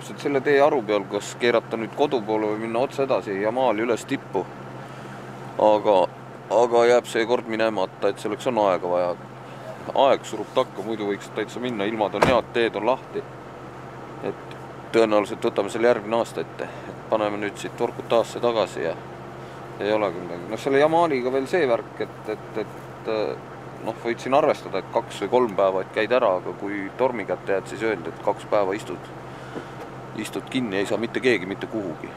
täpselt selle tee aru peal, kas keerata nüüd kodu poole või minna otse edasi Jamali üles tippu. Aga jääb see kord minemata, et selleks on aega vaja. Aeg surub takka, muidu võiks täitsa minna, ilmad on head, teed on lahti. Et tõenäoliselt võtame selle järgmine aasta ette. Et paneme nüüd siit Vorkutaasse tagasi ja ei ole küll midagi. Selle Jamaliga veel see värk, et võid siin arvestada, et 2 või 3 päeva et käid ära, aga kui tormi kätte jääd, siis öeldi, et 2 päeva istud kinni, ei saa mitte keegi mitte kuhugi.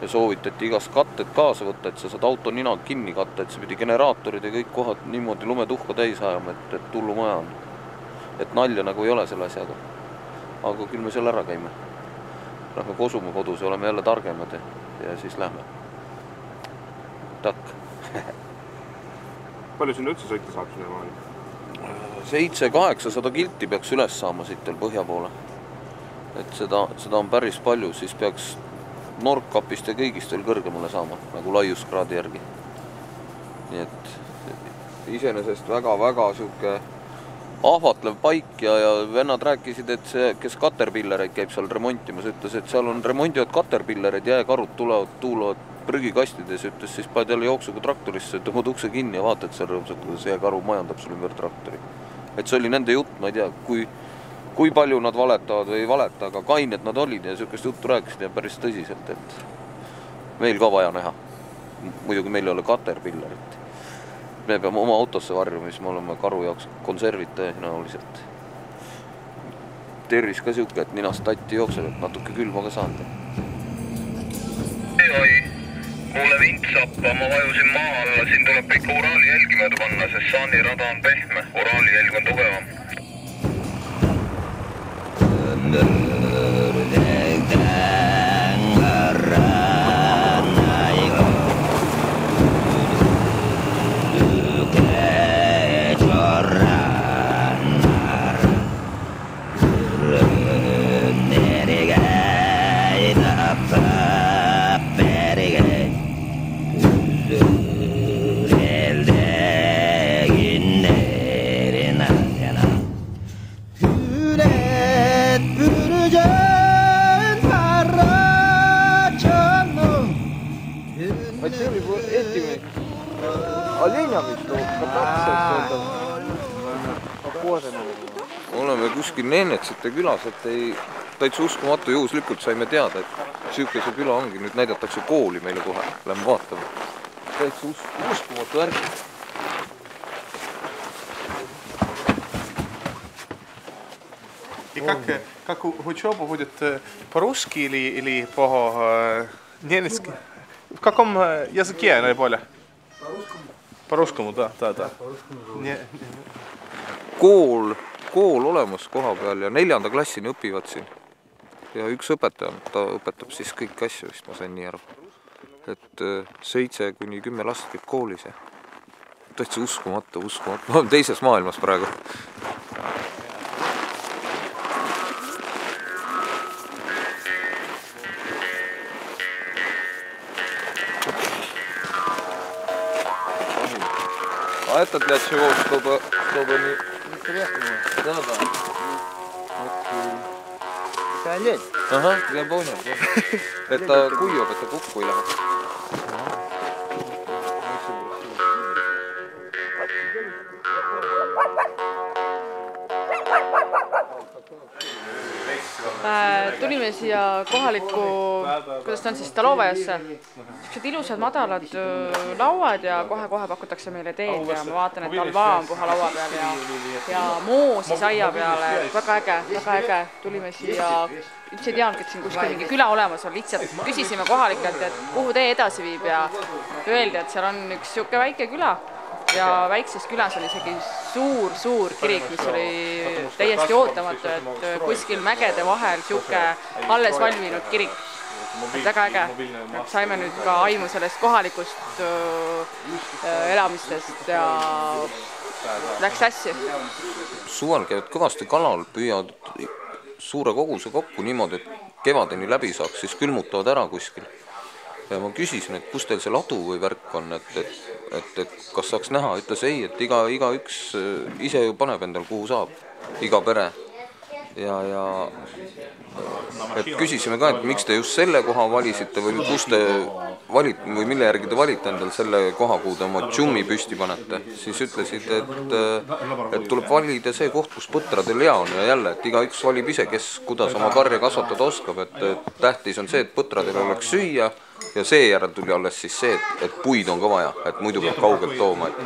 Ja soovitati igast katted kaasa võtta, et sa saad auto nina kinni katta, et see pidi generaatorid ja kõik kohad niimoodi lumetuhka täis ajama, et tullu maja on. Et nalja nagu ei ole selle asjaga. Aga küll me seal ära käime. Lähme kosume kodus ja oleme jälle targemad ja siis lähme. Takk. Palju sinna üldse sõita saab sinna maani? 700-800 kilti peaks üles saama siit veel põhja poole. Et seda on päris palju, siis peaks Nordkapist ja kõigist veel kõrgemale saama, nagu laiuskraadi järgi. Nii et iseenesest väga siuke ahvatlev paik ja vennad rääkisid, et see, kes Caterpillareid käib seal remontimas, ütles, et seal on remondivad Caterpillareid, jääkarud tuulevad prügikastides, ütles, siis paned jälle jooksuga traktorisse, tõmbad ukse kinni ja vaatad seal rõõmsalt, kuidas jääkaru majandab sul ümber traktori. Et see oli nende jutt, ma ei tea, kui palju nad valetavad või ei valeta, aga kained nad olid ja sellist juttu rääkisid ja päris tõsiselt, et meil ka vaja näha. Muidugi meil ei ole Caterpillarit. Me peame oma autosse varjuma, siis me oleme karu jaoks konservid tõenäoliselt. Tervis ka siuke, et ninast tatti jookseb, et natuke külma ka saanud. Oi, kuule vintsappa, ma vajusin maa alla, siin tuleb ikka Uraali jälgi mööda panna, sest Saani rada on pehme, Uraali jälg on tugevam. Oleme kuskil Neenetsite külas, et täitsa uskumatu juhuslikult saime teada, et siuke see küla ongi, nüüd näidatakse kooli meile kohe, lähme vaatame. Täitsa uskumatu värk. И как учеба будет по-русски или по-немецки? В каком языке наиболее? По-русскому, да. Kool olemas koha peal ja 4. klassini õpivad siin. Ja üks õpetaja, ta õpetab siis kõik asju, vist ma sain nii aru. Et 7–10 last käib koolis ja täitsa uskumatu. Ma olen teises maailmas praegu. А это для чего? Чтобы не... Да. Это олень? Ага, я понял. Это куёв, это кукку или... Tulime siia kohalikku, kuidas ta on siis, Stalovajasse. Siuksed ilusad madalad lauad ja kohe pakutakse meile teed ja ma vaatan, et alva on puha laua peal ja moo siis aia peale. Väga äge. Tulime siia, üldse ei teadnud, et siin kuskil mingi küla olemas on. Lihtsalt küsisime kohalikelt, et kuhu tee edasi viib ja öeldi, et seal on üks siuke väike küla. Ja väikses külas oli isegi suur kirik, mis oli täiesti ootamatu, et kuskil mägede vahel siuke alles valminud kirik. Väga äge. Saime nüüd ka aimu sellest kohalikust elamistest ja läks hästi. Suvel käivad kõvasti kalal, püüavad suure koguse kokku niimoodi, et kevadeni läbi saaks, siis külmutavad ära kuskil. Ja ma küsisin, et kus teil see ladu või värk on, et kas saaks näha, ütles ei, et iga üks ise ju paneb endal kuhu saab, iga pere. et küsisime ka, et miks te just selle koha valisite või kus te valite või mille järgi te valite endal selle koha, kuhu te oma džummi püsti panete, siis ütlesid, et tuleb valida see koht, kus põtradel hea on ja jälle, et igaüks valib ise, kes kuidas oma karja kasvatada oskab, et tähtis on see, et põtradel oleks süüa ja seejärel tuli alles siis see, et puid on ka vaja, et muidu peab kaugelt tooma, et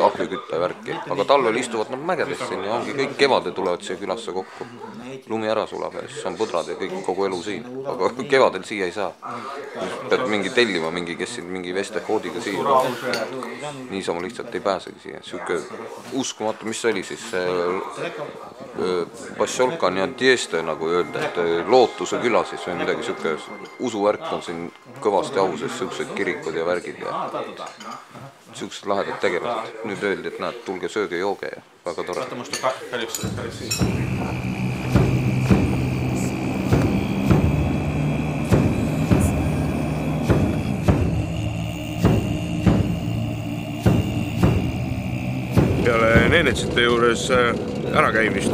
ahjukütte värki. Aga talvel istuvad nad mägedes siin ja ongi kõik kevade tulevad siia külasse kokku. Lumi ära sulab ja siis on põdrad ja kõik kogu elu siin. Aga kevadel siia ei saa. Pead mingi tellima, kes siin mingi vestehoodiga siia. Niisama lihtsalt ei pääsegi siia. Siuke uskumatu, mis oli siis Bašolkan ja Tieste, nagu öelda, et lootuse küla siis või midagi siuke usuvärk on siin kõvasti au, sest siuksed kirikud ja värgid ja siuksed lahedad tegelased. Nüüd öeldi, et näed, tulge sööge jooge ja väga tore. Peale Nenetsite juures ärakäimist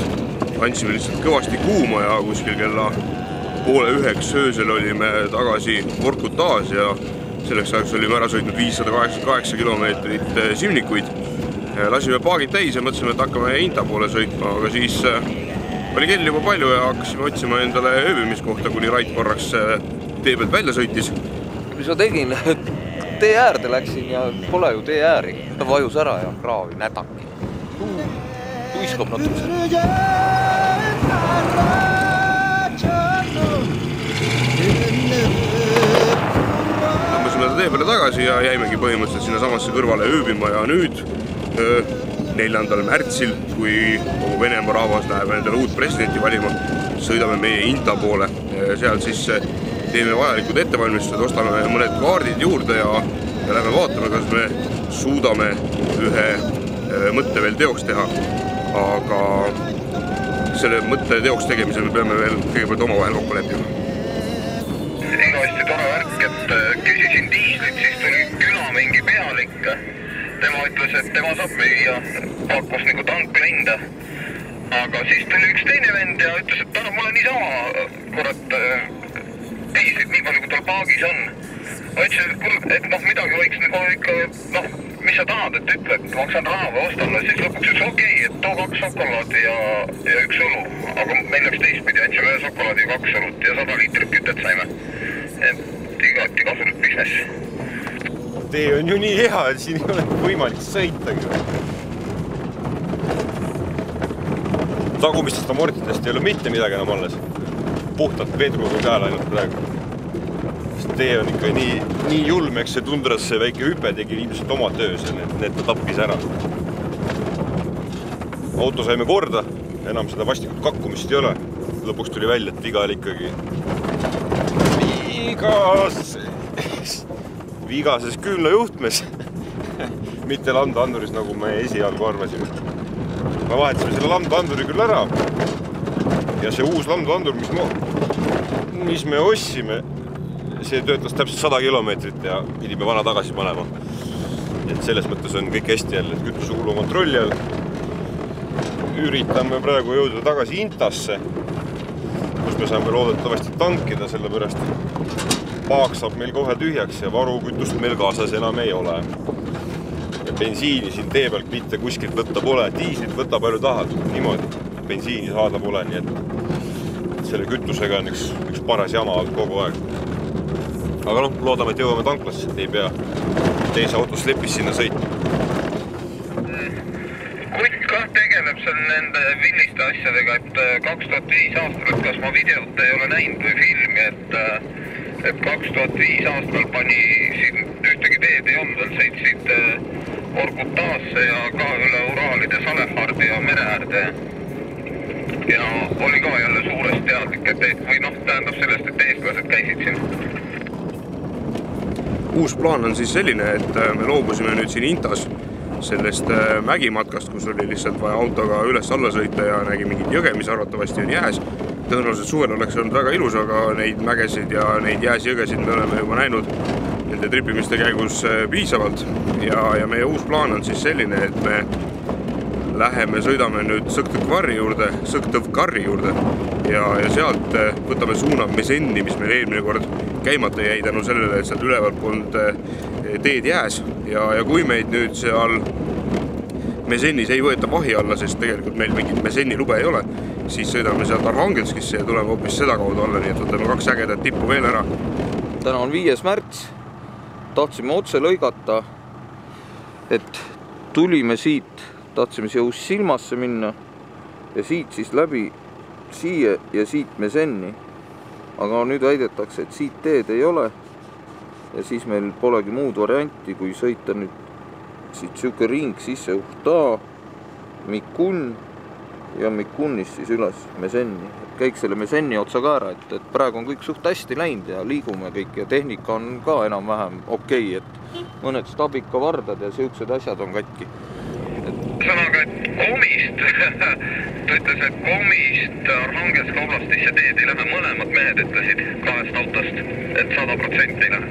andsime lihtsalt kõvasti kuuma ja kuskil kella 8:30 öösel olime tagasi Vorkutas ja selleks ajaks olime ära sõitnud 588 kilomeetrit Simnikuid. Lasime paagid täis ja mõtlesime, et hakkame Inta poole sõitma, aga siis oli kell juba palju ja hakkasime otsima endale ööbimiskohta, kuni Rait korraks tee pealt välja sõitis. Mis ma tegin? Tee äärde läksin ja pole ju tee ääri. Vajus ära ja kraavi nädaki. Tuiskab natukese. Tõmbasime tee peale tagasi ja jäimegi põhimõtteliselt sinna samasse kõrvale ööbima ja nüüd 4. märtsil, kui kogu Venemaa rahvas läheb endale uut presidenti valima, sõidame meie Inta poole. Seal siis teeme vajalikud ettevalmistused, ostame mõned kaardid juurde ja lähme vaatame, kas me suudame ühe mõtte veel teoks teha. Aga selle mõtte teoks tegemisel me peame veel kõigepealt oma vahel kokku leppima. Igavesti tore värk, et küsisin diislit, siis tuli küla mingi pealik. Tema ütles, et tema saab müüa, pakkus nagu tanklinda. Aga siis tuli üks teine vend ja ütles, et mulle niisama, kurat, diislit nii palju, kui tal paagis on. Ma ütlesin, et midagi võiks nagu ikka, mis sa tahad, et ütle, et maksan raha või ostalla. Siis lõpuks ütles, okei, et too 2 šokolaadi ja 1 õlu. Aga meil läks teistpidi, andsime 1 šokolaadi ja 2 õlut ja 100 liitrit kütet saime. Et igati kasulik business. Tee on ju nii hea, et siin ei ole võimalik sõitagi. Tagumistest amortidest ei ole mitte midagi enam alles. Puhtalt vedruga peal ainult praegu. Tee on ikka nii julm, eks see tundras see väike hüpe tegi ilmselt oma töös ja need ta tappis ära. Auto saime korda, enam seda vastikut kakkumist ei ole. Lõpuks tuli välja, et viga oli ikkagi vigases küünlajuhtmes, mitte lambdaanduris, nagu me esialgu arvasime. Me vahetasime selle lambdaanduri küll ära ja see uus lambdaandur, mis me ostsime, see töötas täpselt 100 kilomeetrit ja pidime vana tagasi panema. Et selles mõttes on kõik hästi jälle, et kütusukulu on kontrolli all. Üritame praegu jõuda tagasi Intasse, kus me saame loodetavasti tankida, sellepärast paak saab meil kohe tühjaks ja varukütust meil kaasas enam ei ole. Ja bensiini siin tee pealt mitte kuskilt võtta pole, diislit võtta palju tahad, niimoodi. Bensiini saada pole, nii et selle kütusega on üks paras jama olnud kogu aeg. Aga loodame, et jõuame tanklasse, et ei pea teise autos lepis sinna sõitma. Kutt ka tegeleb seal nende villiste asjadega, et 2005 aastal, et kas ma videot ei ole näinud või filmi, et 2005 aastal pani siin ühtegi teed ei olnud, veel sõitsid Vorkutasse ja ka üle Uraalide Salehardi ja mereäärde. Ja oli ka jälle suurest teadlik, et või tähendab sellest, et eestlased käisid siin. Uus plaan on siis selline, et me loobusime nüüd siin Intas sellest mägimatkast, kus oli lihtsalt vaja autoga üles-alla sõita ja nägi mingid jõge, mis arvatavasti on jääs. Tõenäoliselt suvel oleks olnud väga ilus, aga neid mägesid ja neid jääsjõgesid me oleme juba näinud nende tripimiste käigus piisavalt. Ja meie uus plaan on siis selline, et me läheme, sõidame nüüd Sõktõvkarri juurde ja sealt võtame suuna Mesenni, mis meil eelmine kord käimata jäi tänu sellele, et sealt ülevalt polnud teed jääs ja kui meid nüüd seal Mesennis ei võeta vahi alla, sest tegelikult meil mingit Mesenni lube ei ole, siis sõidame sealt Arhangelskisse ja tuleme hoopis seda kaudu alla, nii et võtame 2 ägedat tippu veel ära. Täna on 5. märts, tahtsime otse lõigata, et tulime siit, tahtsime siia Uus-Silmasse minna ja siit siis läbi siia ja siit Mesenni. Aga nüüd väidetakse, et siit teed ei ole ja siis meil polegi muud varianti, kui sõita nüüd siit süke ring sisse Uhtaa, Mikun ja Mikunist siis üles Mesenni. Käiks selle Mesenni otsa ka ära, et praegu on kõik suht hästi läinud ja liigume kõik ja tehnika on ka enam-vähem okei, et mõned stabikavardad ja siuksed asjad on katki. Sõnaga, et Komist, ta ütles, et Komist Arhangelska oblastisse teed ei lähe, mõlemad mehed ütlesid 2 autost, et 100% ei lähe.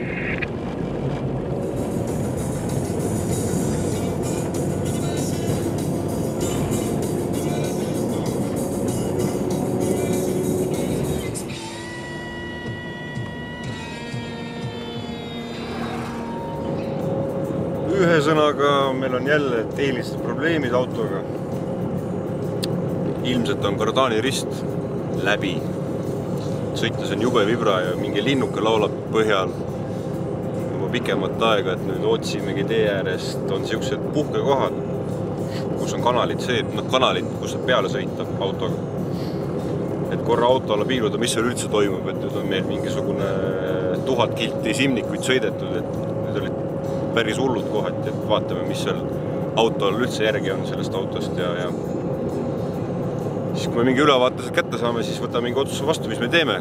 Ühesõnaga, meil on jälle tehnilised probleemid autoga. Ilmselt on kardaani rist läbi. Sõites on jube vibra ja mingi linnuke laulab põhjal juba pikemat aega, et nüüd otsimegi tee äärest. On siuksed puhkekohad, kus on kanalid, kus saab peale sõita autoga. Et korra auto alla piiluda, mis seal üldse toimub, et nüüd on meil mingisugune 1000 kilti simnikuid sõidetud, et nüüd olid päris hullud kohati, et vaatame, mis seal autol üldse järgi on sellest autost ja siis kui me mingi ülevaates kätte saame, siis võtame mingi otsuse vastu, mis me teeme.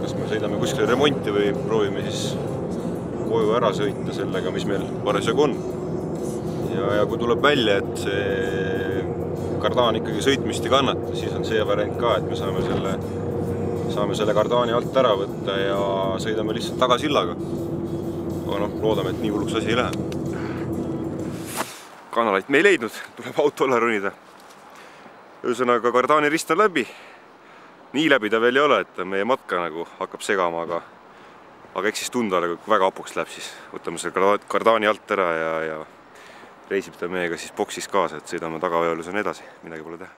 Kas me sõidame kuskile remonti või proovime siis koju ära sõita sellega, mis meil parasjagu on. Ja kui tuleb välja, et see kardaan ikkagi sõitmist ei kannata, siis on see variant ka, et me saame selle kardaani alt ära võtta ja sõidame lihtsalt tagasillaga. Aga loodame, et nii hulluks asi ei lähe. Kanalait me ei leidnud, tuleb auto alla ronida. Ühesõnaga, kardaani rist on läbi. Nii läbi ta veel ei ole, et meie matka nagu hakkab segama, aga eks siis tunda, kui väga hapuks läheb, siis võtame selle kardaani alt ära ja reisib ta meiega siis boksis kaasa, et sõidame tagaveolus on edasi, midagi pole teha.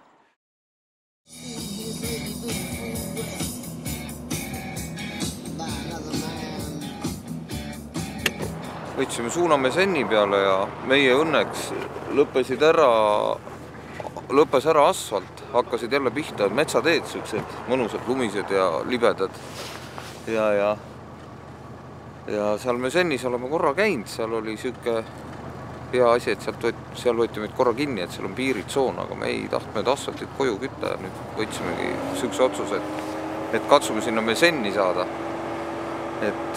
Võtsime suuna Mesenni peale ja meie õnneks lõppes ära asfalt, hakkasid jälle pihta metsateed, siuksed mõnusad, lumised ja libedad. Ja seal Mesennis oleme korra käinud, seal oli siuke hea asi, et seal võeti meid korra kinni, et seal on piiritsoon, aga me ei tahtnud asfaltit koju kütta ja nüüd võtsimegi siukse otsuse, et katsume sinna Mesenni saada. Et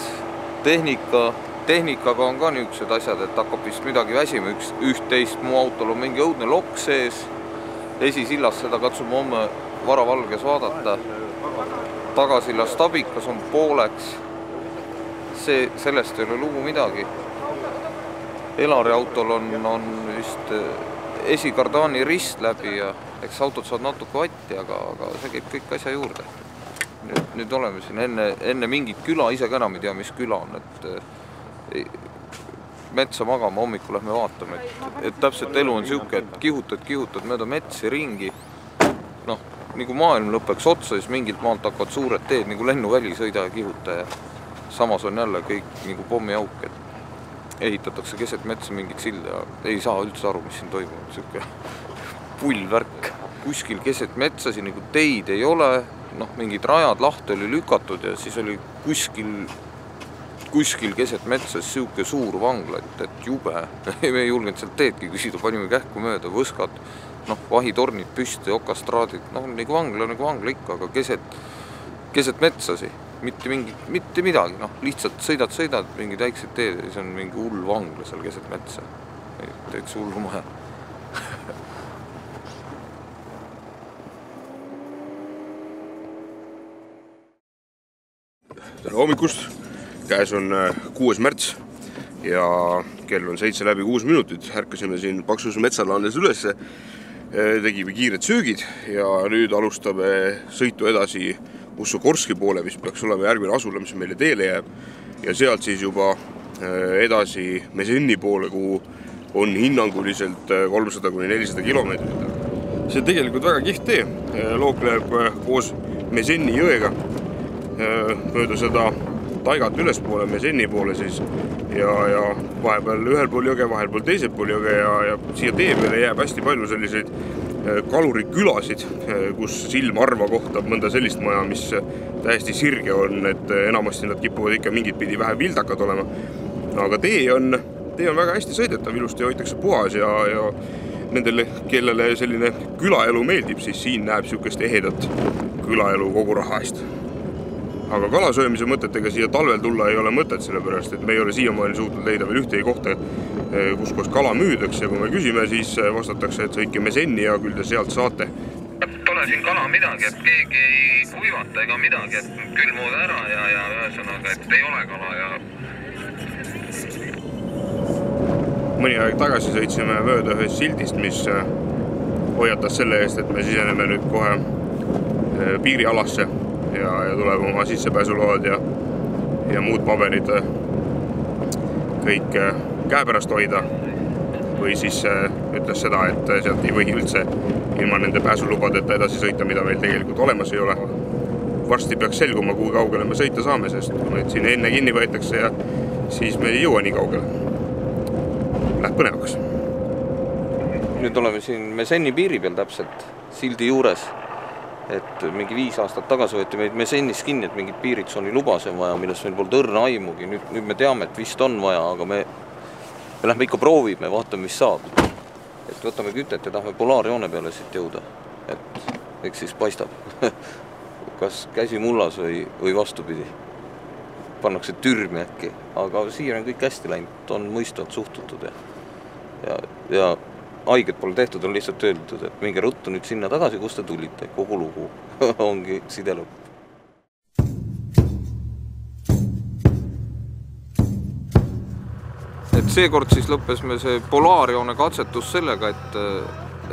tehnikaga on ka niisugused asjad, et hakkab vist midagi väsima, üht-teist mu autol on mingi õudne lokk sees, esisillas seda katsume homme varavalges vaadata, tagasillas tabikas on pooleks, sellest ei ole lugu midagi. Elari autol on vist esikardaani rist läbi ja eks autod saad natuke vatti, aga see käib kõik asja juurde. Nüüd oleme siin enne mingit küla, ise ka enam ei tea, mis küla on, et metsa magama, hommikul lähme vaatame, et täpselt elu on siuke, et kihutad mööda metsi ringi. Nagu maailm lõpeks otsa, siis mingilt maalt hakkavad suured teed, nagu lennuväli sõida ja kihuta ja samas on jälle kõik nagu pommiauk, et ehitatakse keset metsa mingit silda ja ei saa üldse aru, mis siin toimub, siuke pullvärk. Kuskil keset metsa siin nagu teid ei ole, mingid rajad lahti oli lükatud ja siis oli kuskil keset metsas siuke suur vangla, et jube. Me ei julgenud sealt teedki küsida, panime kähku mööda, võskad, vahitornid püsti, okastraadid, nagu vangla ikka, aga keset metsasi, mitte midagi, lihtsalt sõidad, mingid väiksed teed ja see on mingi hull vangla seal keset metsa. Täitsa hullu maja. Tere hommikust! Käes on 6. märts ja kell on 7 läbi 6 minutit. Ärkasime siin paksus metsalaandes ülesse tegime kiired söögid ja nüüd alustame sõitu edasi Ussokorski poole, mis peaks olema järgmine asula, mis meile teele jääb. Ja sealt siis juba edasi Mesenni poole, kuhu on hinnanguliselt 300–400 kilomeetrit. See on tegelikult väga kihvt tee. Look läheb koos Mesenni jõega mööda seda taigat ülespoole, Mesenni poole siis ja vahepeal ühel pool jõge, vahel pool teisel pool jõge ja siia tee peale jääb hästi palju selliseid kalurikülasid, kus silm arva kohtab mõnda sellist maja, mis täiesti sirge on, et enamasti nad kipuvad ikka mingit pidi vähe vildakad olema. Aga tee on väga hästi sõidetav, ilusti hoitakse puhas ja nendele, kellele selline külaelu meeldib, siis siin näeb sihukest ehedat külaelu kogu raha eest. Aga kalasöömise mõtetega siia talvel tulla ei ole mõtet, sellepärast, et me ei ole siiamaani suutnud leida veel ühtegi kohta, kus koos kala müüdaks ja kui me küsime, siis vastatakse, et sõitke Mesenni ja küll te sealt saate. Pole siin kala midagi, et keegi ei kuivata ega midagi, et külmud ära ja ühesõnaga, et ei ole kala ja... Mõni aeg tagasi sõitsime mööda ühest sildist, mis hoiatas selle eest, et me siseneme nüüd kohe piirialasse ja tuleb oma sissepääsuload ja muud paberid kõik käepärast hoida. Või siis ütles seda, et sealt ei või üldse ilma nende pääsulubadeta edasi sõita, mida meil tegelikult olemas ei ole. Varsti peaks selguma, kui kaugele me sõita saame, sest kui meid siin enne kinni võetakse ja siis me ei jõua nii kaugele. Läheb põnevaks. Nüüd oleme siin Mesenni piiri peal täpselt, sildi juures. Et mingi 5 aastat tagasi võeti meid Mesennis kinni, et mingid piiritsooni lubasi on vaja, millest meil pole õrna aimugi. Nüüd me teame, et vist on vaja, aga me lähme ikka proovime, vaatame, mis saab. Et võtame kütet ja tahame polaarjoone peale siit jõuda. Et eks siis paistab. Kas käsi mullas või vastupidi. Pannakse türmi äkki, aga siia on kõik hästi läinud, on mõistvalt suhtutud ja haiget pole tehtud, on lihtsalt öeldud, et minge ruttu nüüd sinna tagasi, kus te tulite. Kogu lugu ongi sidelõpp. Et seekord siis lõppes me see polaarjoone katsetus sellega,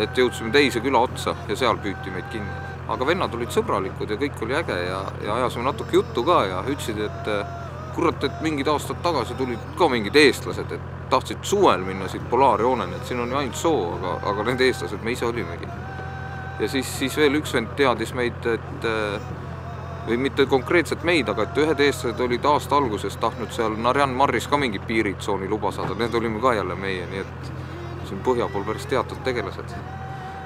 et jõudsime teise küla otsa ja seal püüti meid kinni. Aga vennad olid sõbralikud ja kõik oli äge ja ajasime natuke juttu ka ja ütlesid, et kurat, et mingid aastad tagasi tulid ka mingid eestlased, et tahtsid suvel minna siit polaarjooneni, et siin on ju ainult soo, aga need eestlased me ise olimegi. Ja siis veel üks vend teadis meid, või mitte konkreetselt meid, aga et ühed eestlased olid aasta alguses tahtnud seal Narjan Marris ka mingi piiritsooni luba saada, need olime ka jälle meie, nii et siin põhja pool päris teatud tegelased.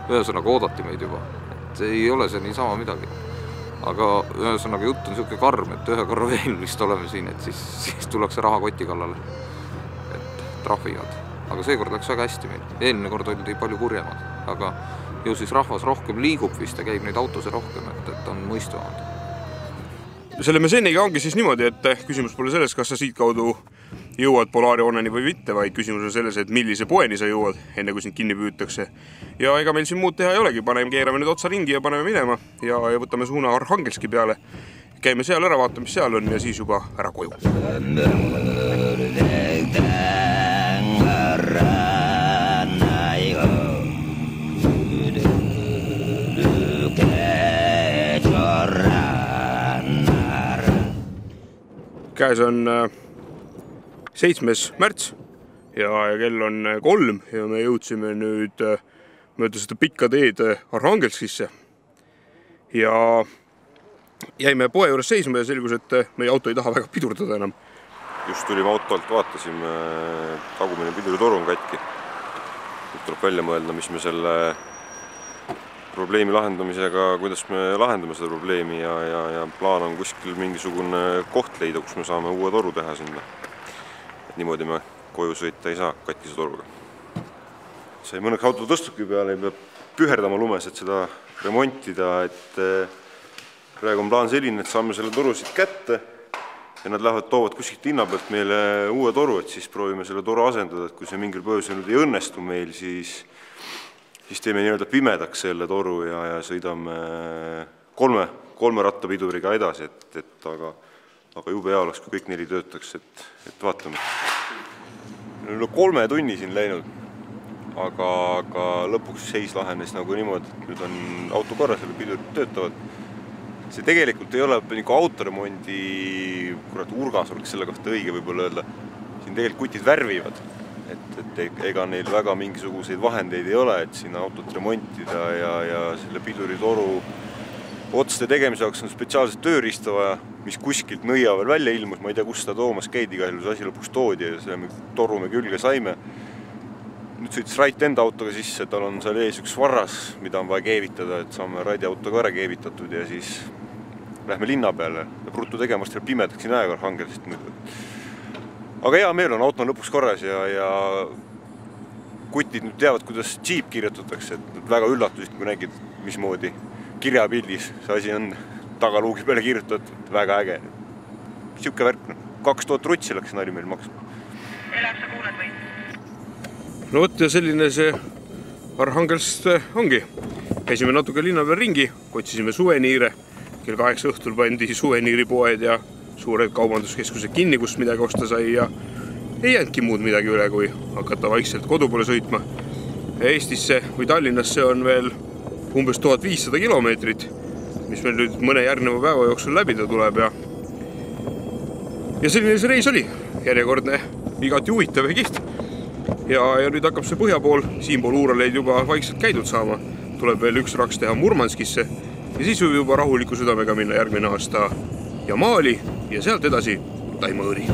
Ühesõnaga oodati meid juba, et ei ole see niisama midagi. Aga ühesõnaga jutt on selline karm, et ühe korra veel vist oleme siin, et siis tullakse rahakoti kallale, et trahvivad. Aga seekord läks väga hästi meil. Eelmine kord olid palju kurjemad, aga ju siis rahvas rohkem liigub vist ja käib neid autose rohkem, et on mõistvamad. Selle Mesenniga ongi siis niimoodi, et küsimus pole selles, kas sa siit kaudu jõuad polaarjooneni või mitte, vaid küsimus on selles, et millise poeni sa jõuad, enne kui sind kinni püütakse. Ja ega meil siin muud teha ei olegi, keerame nüüd otsa ringi ja paneme minema ja võtame suuna Arhangelski peale. Käime seal ära, vaatame, mis seal on ja siis juba ära koju. Käes on 7. märts ja kell on 3 ja me jõudsime nüüd mööda seda pikka teed Arhangelskisse. Ja jäime poe juures seisma ja selgus, et meie auto ei taha väga pidurdada enam. Just tulime autolt, vaatasime, tagumine piduritoru on katki. Nüüd tuleb välja mõelda, mis me selle probleemi lahendamisega, kuidas me lahendame seda probleemi ja plaan on kuskil mingisugune koht leida, kus me saame uue toru teha sinna. Et niimoodi me koju sõita ei saa katkise toruga. See mõneks auto tõstuki peale ja peab püherdama lumes, et seda remontida, et praegu on plaan selline, et saame selle toru siit kätte ja nad lähevad, toovad kuskilt hinna pealt meile uue toru, et siis proovime selle toru asendada, et kui see mingil põhjusel nüüd ei õnnestu meil, siis teeme nii-öelda pimedaks selle toru ja sõidame kolme rattapiduriga edasi, aga jube hea oleks, kui kõik 4 töötaks, et vaatame. Meil on 3 tunni siin läinud, aga lõpuks seis lahenes nagu niimoodi, et nüüd on auto korras ja pidurid töötavad. See tegelikult ei ole nagu autoremondi urgas oleks selle kohta õige võib-olla öelda. Siin tegelikult kutid värvivad, et ega neil väga mingisuguseid vahendeid ei ole, et siin autot remontida ja selle piduritoru otste tegemise jaoks on spetsiaalselt tööriista vaja, mis kuskilt nõia veel välja ilmus, ma ei tea, kus seda toomas käidi, kahjus asi lõpuks toodi ja selle toru me külge saime. Nüüd sõitis Rait enda autoga sisse, tal on seal ees üks varras, mida on vaja keevitada, et saame Raidi autoga ära keevitatud ja siis lähme linna peale ja bruttu tegemast ja pimedaks siin aega Arhangelist muidu. Aga hea meel on, auto on lõpuks korras ja kutid nüüd teavad, kuidas Jeep kirjutatakse, et väga üllatusid, kui nägid, mismoodi kirjapildis see asi on tagaluugi peale kirjutatud, väga äge. Siuke värk, 2000 rutsi läks nali meil maksma. Elab sa kuuled või? No võt ja selline see Arhangelsk ongi. Käisime natuke linna peal ringi, otsisime suveniire. Kell 8 õhtul pandi suveniiripoed ja suured kaubanduskeskused kinni, kus midagi osta sai ja ei jäänudki muud midagi üle, kui hakata vaikselt kodu poole sõitma. Eestisse või Tallinnasse on veel umbes 1500 kilomeetrit, mis meil nüüd mõne järgneva päeva jooksul läbida tuleb ja selline see reis oli. Järjekordne igati huvitav ja kiht. Ja nüüd hakkab see põhja pool, siinpool Uuraleid juba vaikselt käidud saama. Tuleb veel üks raks teha Murmanskisse ja siis võib juba rahuliku südamega minna järgmine aasta ja Maali ja sealt edasi Taimõõri.